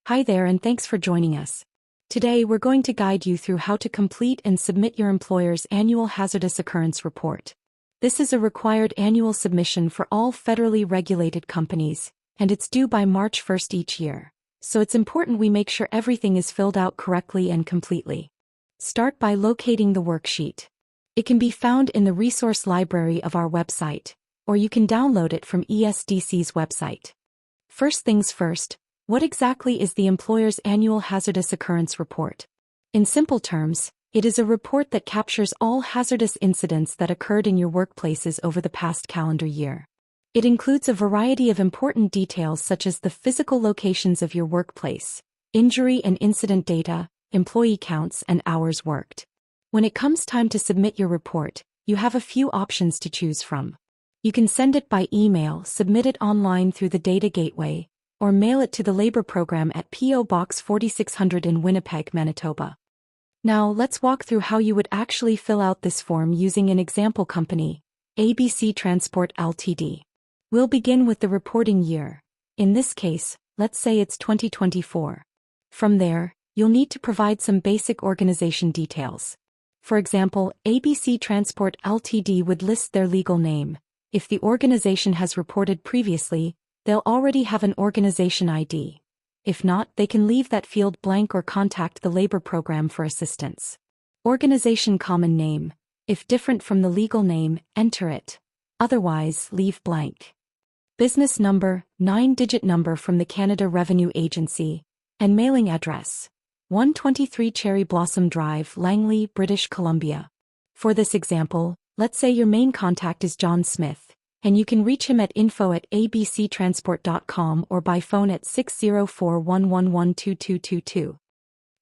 Hi there and thanks for joining us. Today we're going to guide you through how to complete and submit your employer's annual hazardous occurrence report. This is a required annual submission for all federally regulated companies, and it's due by March 1st each year. So it's important we make sure everything is filled out correctly and completely. Start by locating the worksheet. It can be found in the resource library of our website, or you can download it from ESDC's website. First things first, what exactly is the employer's annual hazardous occurrence report? In simple terms, it is a report that captures all hazardous incidents that occurred in your workplaces over the past calendar year. It includes a variety of important details such as the physical locations of your workplace, injury and incident data, employee counts, and hours worked. When it comes time to submit your report, you have a few options to choose from. You can send it by email, submit it online through the Data Gateway, or mail it to the Labor Program at P.O. Box 4600 in Winnipeg, Manitoba. Now let's walk through how you would actually fill out this form using an example company, ABC Transport Ltd. We'll begin with the reporting year. In this case, let's say it's 2024. From there, you'll need to provide some basic organization details. For example, ABC Transport Ltd. would list their legal name. If the organization has reported previously, they'll already have an organization ID. If not, they can leave that field blank or contact the Labor Program for assistance. Organization common name. If different from the legal name, enter it. Otherwise, leave blank. Business number, 9-digit number from the Canada Revenue Agency, and mailing address. 123 Cherry Blossom Drive, Langley, British Columbia. For this example, let's say your main contact is John Smith, and you can reach him at info@abctransport.com or by phone at 604-111-2222.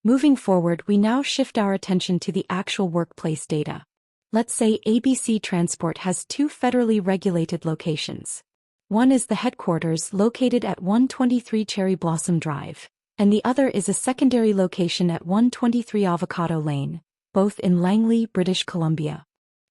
Moving forward, we now shift our attention to the actual workplace data. Let's say ABC Transport has two federally regulated locations. One is the headquarters located at 123 Cherry Blossom Drive, and the other is a secondary location at 123 Avocado Lane, both in Langley, British Columbia.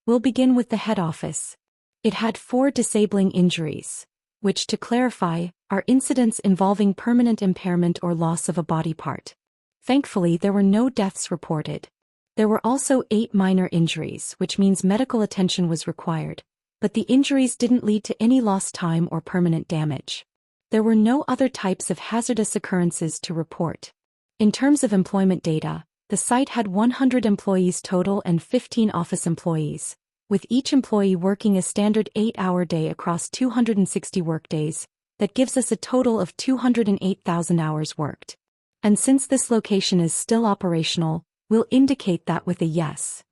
We'll begin with the head office. It had 4 disabling injuries, which, to clarify, are incidents involving permanent impairment or loss of a body part. Thankfully, there were no deaths reported. There were also 8 minor injuries, which means medical attention was required, but the injuries didn't lead to any lost time or permanent damage. There were no other types of hazardous occurrences to report. In terms of employment data, the site had 100 employees total and 15 office employees, with each employee working a standard 8-hour day across 260 workdays. That gives us a total of 208,000 hours worked. And since this location is still operational, we'll indicate that with a yes.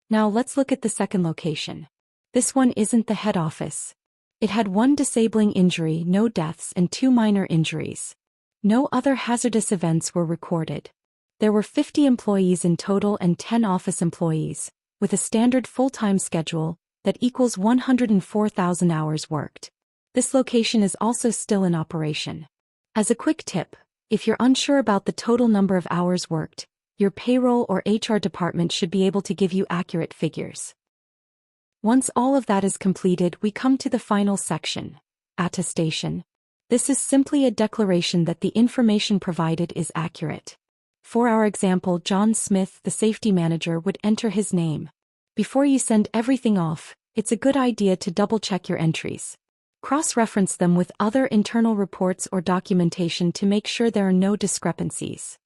Now let's look at the second location. This one isn't the head office. It had 1 disabling injury, no deaths, and 2 minor injuries. No other hazardous events were recorded. There were 50 employees in total and 10 office employees, with a standard full-time schedule that equals 104,000 hours worked. This location is also still in operation. As a quick tip, if you're unsure about the total number of hours worked, your payroll or HR department should be able to give you accurate figures. Once all of that is completed, we come to the final section, Attestation. This is simply a declaration that the information provided is accurate. For our example, John Smith, the safety manager, would enter his name. Before you send everything off, it's a good idea to double-check your entries. Cross-reference them with other internal reports or documentation to make sure there are no discrepancies.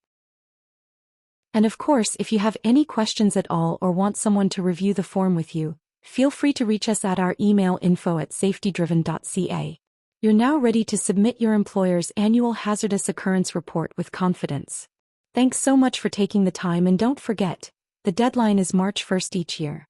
And of course, if you have any questions at all or want someone to review the form with you, feel free to reach us at our email info@safetydriven.ca. You're now ready to submit your employer's annual hazardous occurrence report with confidence. Thanks so much for taking the time, and don't forget, the deadline is March 1st each year.